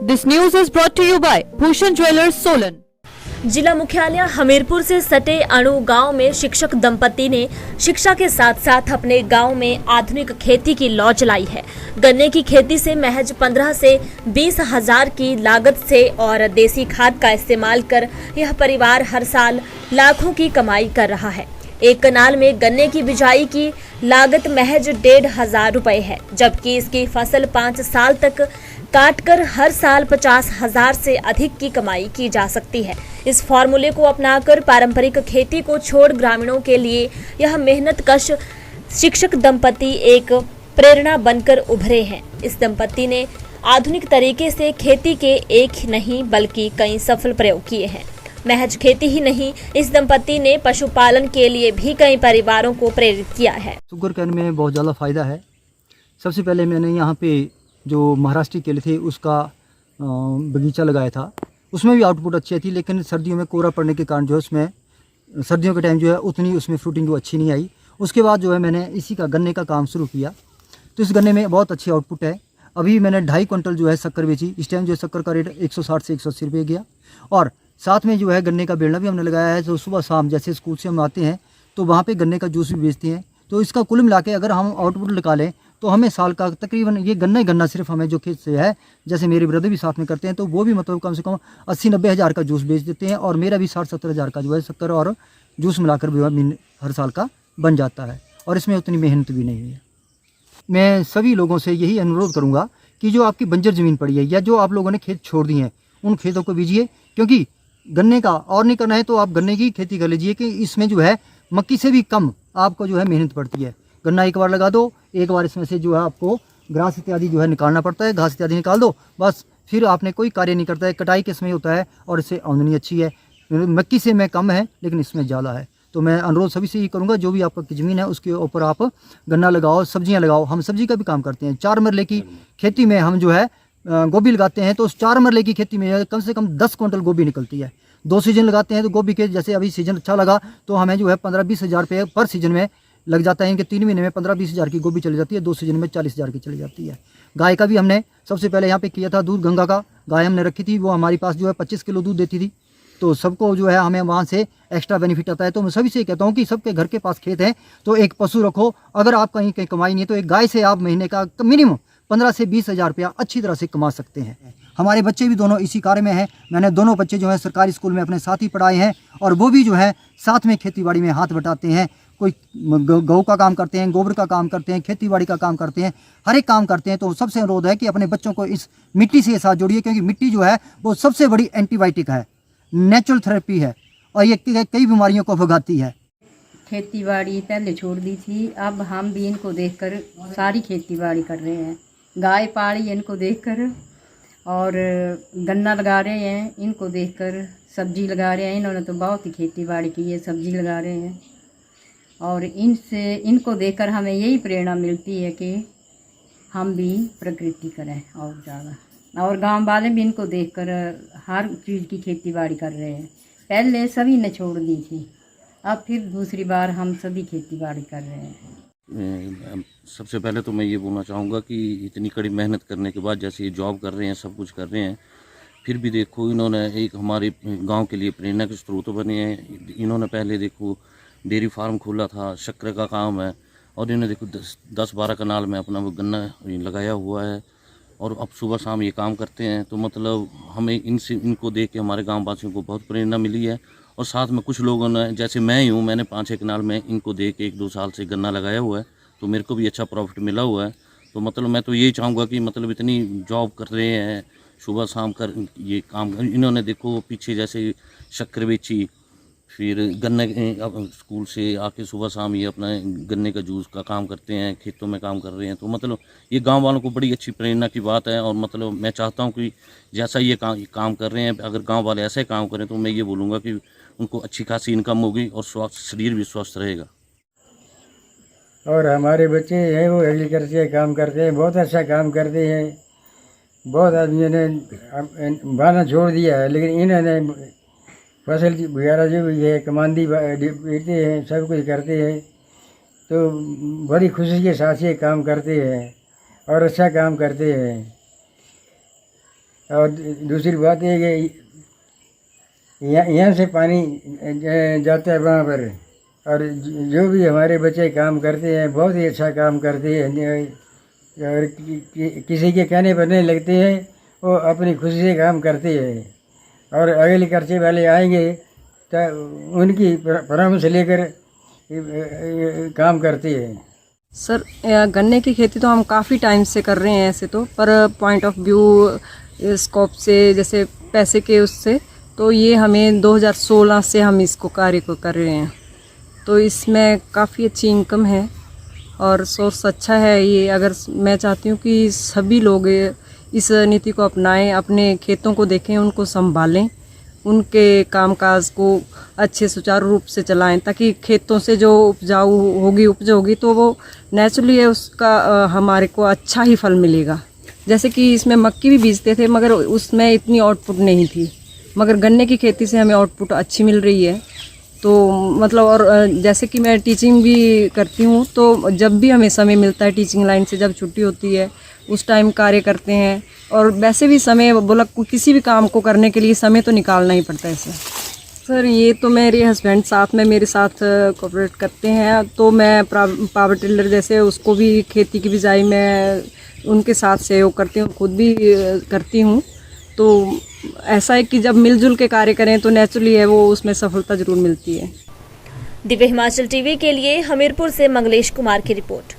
This news is brought to you by Bhushan Jewelers, Solan. जिला मुख्यालय हमीरपुर से सटे अणु गांव में शिक्षक दंपति ने शिक्षा के साथ साथ अपने गांव में आधुनिक खेती की लौ चलाई है। गन्ने की खेती से महज 15 से 20 हजार की लागत से और देसी खाद का इस्तेमाल कर यह परिवार हर साल लाखों की कमाई कर रहा है। एक कनाल में गन्ने की बिजाई की लागत महज 1,500 रुपए है, जबकि इसकी फसल 5 साल तक काटकर हर साल 50,000 से अधिक की कमाई की जा सकती है। इस फॉर्मूले को अपनाकर पारंपरिक खेती को छोड़ ग्रामीणों के लिए यह मेहनतकश शिक्षक दंपति एक प्रेरणा बनकर उभरे हैं। इस दंपति ने आधुनिक तरीके से खेती के एक ही नहीं बल्कि कई सफल प्रयोग किए हैं। महज खेती ही नहीं, इस दंपति ने पशुपालन के लिए भी कई परिवारों को प्रेरित किया है। शुगर केन में बहुत ज़्यादा फ़ायदा है। सबसे पहले मैंने यहाँ पे जो महाराष्ट्री केले थे उसका बगीचा लगाया था। उसमें भी आउटपुट अच्छी थी, लेकिन सर्दियों में कोहरा पड़ने के कारण जो है उसमें सर्दियों के टाइम जो है उतनी उसमें फ्रूटिंग अच्छी नहीं आई। उसके बाद जो है मैंने इसी का गन्ने का काम शुरू किया, तो इस गन्ने में बहुत अच्छी आउटपुट है। अभी मैंने 2.5 क्विंटल जो है शक्कर बेची। इस टाइम जो है शक्कर का रेट 160 से 180 रुपये गया। और साथ में जो है गन्ने का बेलना भी हमने लगाया है। तो सुबह शाम जैसे स्कूल से हम आते हैं तो वहाँ पे गन्ने का जूस भी बेचते हैं। तो इसका कुल मिला के अगर हम आउटपुट निकालें तो हमें साल का तकरीबन ये गन्ना ही गन्ना सिर्फ हमें जो खेत से है, जैसे मेरे ब्रदर भी साथ में करते हैं, तो वो भी मतलब कम से कम 80-90 हज़ार का जूस बेच देते हैं। और मेरा भी 60-70 हज़ार का जो है शक्कर और जूस मिलाकर भी हर साल का बन जाता है। और इसमें उतनी मेहनत भी नहीं है। मैं सभी लोगों से यही अनुरोध करूँगा कि जो आपकी बंजर ज़मीन पड़ी है या जो आप लोगों ने खेत छोड़ दिए हैं उन खेतों को बीजिए, क्योंकि गन्ने का और नहीं करना है तो आप गन्ने की खेती कर लीजिए कि इसमें जो है मक्की से भी कम आपको जो है मेहनत पड़ती है। गन्ना एक बार लगा दो, एक बार इसमें से जो है आपको घास इत्यादि जो है निकालना पड़ता है, घास इत्यादि निकाल दो, बस फिर आपने कोई कार्य नहीं करता है। कटाई के समय होता है और इससे आमदनी अच्छी है। मक्की से में कम है लेकिन इसमें ज़्यादा है। तो मैं अनुरोध सभी से ही करूँगा, जो भी आपका ज़मीन है उसके ऊपर आप गन्ना लगाओ, सब्जियाँ लगाओ। हम सब्जी का भी काम करते हैं। 4 मरले की खेती में हम जो है गोभी लगाते हैं, तो उस 4 मरले की खेती में कम से कम 10 क्विंटल गोभी निकलती है। 2 सीजन लगाते हैं तो गोभी के जैसे अभी सीजन अच्छा लगा तो हमें जो है 15-20 हज़ार रुपये पर सीजन में लग जाता है। इनके 3 महीने में 15-20 हज़ार की गोभी चली जाती है, 2 सीजन में 40 हज़ार की चली जाती है। गाय का भी हमने सबसे पहले यहाँ पे किया था। दूध गंगा का गाय हमने रखी थी, वो हमारे पास जो है 25 किलो दूध देती थी। तो सबको जो है हमें वहाँ से एक्स्ट्रा बेनिफिट आता है। तो मैं सभी से कहता हूँ कि सबके घर के पास खेत है तो एक पशु रखो। अगर आप कहीं कहीं कमाई नहीं है तो एक गाय से आप महीने का मिनिमम 15 से 20 हज़ार रुपया अच्छी तरह से कमा सकते हैं। हमारे बच्चे भी दोनों इसी कार्य में हैं। मैंने दोनों बच्चे जो है सरकारी स्कूल में अपने साथ ही पढ़ाए हैं और वो भी जो है साथ में खेतीबाड़ी में हाथ बटाते हैं। कोई गऊ का काम करते हैं, गोबर का काम करते हैं, खेतीबाड़ी का काम करते हैं, हर एक काम करते हैं। तो सबसे अनुरोध है कि अपने बच्चों को इस मिट्टी से साथ जोड़िए, क्योंकि मिट्टी जो है वो सबसे बड़ी एंटीबायोटिक है, नेचुरल थेरेपी है और ये कई बीमारियों को भगाती है। खेतीबाड़ी पहले छोड़ दी थी, अब हम भी इनको देखकर सारी खेतीबाड़ी कर रहे हैं। गाय पाली इनको देखकर और गन्ना लगा रहे हैं इनको देखकर, सब्जी लगा रहे हैं। इन्होंने तो बहुत ही खेतीबाड़ी की है, सब्जी लगा रहे हैं और इनको देखकर हमें यही प्रेरणा मिलती है कि हम भी प्रकृति करें और ज़्यादा। और गांव वाले भी इनको देखकर हर चीज़ की खेतीबाड़ी कर रहे हैं। पहले सभी ने छोड़ दी थी, अब फिर दूसरी बार हम सभी खेतीबाड़ी कर रहे हैं। सबसे पहले तो मैं ये बोलना चाहूँगा कि इतनी कड़ी मेहनत करने के बाद जैसे ये जॉब कर रहे हैं, सब कुछ कर रहे हैं, फिर भी देखो इन्होंने एक हमारे गांव के लिए प्रेरणा के स्रोत बने हैं। इन्होंने पहले देखो डेयरी फार्म खोला था, शक्कर का काम है और इन्होंने देखो 10-12 कनाल में अपना वो गन्ना लगाया हुआ है और अब सुबह शाम ये काम करते हैं। तो मतलब हमें इनको देख के हमारे गाँव वासियों को बहुत प्रेरणा मिली है। और साथ में कुछ लोगों ने, जैसे मैं ही हूँ, मैंने 5-6 कनाल में इनको देख के 1-2 साल से गन्ना लगाया हुआ है, तो मेरे को भी अच्छा प्रॉफिट मिला हुआ है। तो मतलब मैं तो यही चाहूँगा कि मतलब इतनी जॉब कर रहे हैं, सुबह शाम कर ये काम इन्होंने देखो पीछे जैसे शक्कर बेची, फिर गन्ने स्कूल से आके सुबह शाम ये अपना गन्ने का जूस का काम करते हैं, खेतों में काम कर रहे हैं। तो मतलब ये गांव वालों को बड़ी अच्छी प्रेरणा की बात है। और मतलब मैं चाहता हूं कि जैसा ये काम कर रहे हैं, अगर गांव वाले ऐसे काम करें तो मैं ये बोलूँगा कि उनको अच्छी खासी इनकम होगी और शरीर भी स्वस्थ रहेगा। और हमारे बच्चे हैं वो एग्रीकल्चर से काम करते हैं, बहुत अच्छा काम करते हैं। बहुत आदमियों ने बाना छोड़ दिया है, लेकिन इन्होंने फसल वगैरह जो भी है कमांडी बेचते हैं, सब कुछ करते हैं। तो बड़ी खुशी के साथ ये काम करते हैं और अच्छा काम करते हैं। और दूसरी बात ये कि यहाँ से पानी जाता है वहाँ पर, और जो भी हमारे बच्चे काम करते हैं बहुत ही अच्छा काम करते हैं और किसी के कहने पर नहीं लगते हैं, वो अपनी खुशी से काम करते हैं। और अगले खर्चे वाले आएंगे तो उनकी परामर्श लेकर काम करते हैं। सर गन्ने की खेती तो हम काफ़ी टाइम से कर रहे हैं ऐसे तो, पर पॉइंट ऑफ व्यू स्कोप से जैसे पैसे के उससे तो ये हमें 2016 से हम इसको कार्य को कर रहे हैं, तो इसमें काफ़ी अच्छी इनकम है और सोर्स अच्छा है ये। अगर मैं चाहती हूँ कि सभी लोग इस नीति को अपनाएं, अपने खेतों को देखें, उनको संभालें, उनके कामकाज को अच्छे सुचारू रूप से चलाएं, ताकि खेतों से जो उपज होगी तो वो नेचुरली है उसका हमारे को अच्छा ही फल मिलेगा। जैसे कि इसमें मक्की भी बीजते थे मगर उसमें इतनी आउटपुट नहीं थी, मगर गन्ने की खेती से हमें आउटपुट अच्छी मिल रही है। तो मतलब और जैसे कि मैं टीचिंग भी करती हूँ, तो जब भी हमें समय मिलता है टीचिंग लाइन से, जब छुट्टी होती है उस टाइम कार्य करते हैं। और वैसे भी समय बोला किसी भी काम को करने के लिए समय तो निकालना ही पड़ता है सर। ये तो मेरे हस्बैंड साथ में मेरे साथ कोऑपरेट करते हैं, तो मैं पावर टिलर जैसे उसको भी खेती की बिजाई में उनके साथ सहयोग करती हूँ, खुद भी करती हूँ। तो ऐसा है कि जब मिलजुल के कार्य करें तो नेचुरली है वो उसमें सफलता जरूर मिलती है। दिव्य हिमाचल टीवी के लिए हमीरपुर से मंगलेश कुमार की रिपोर्ट।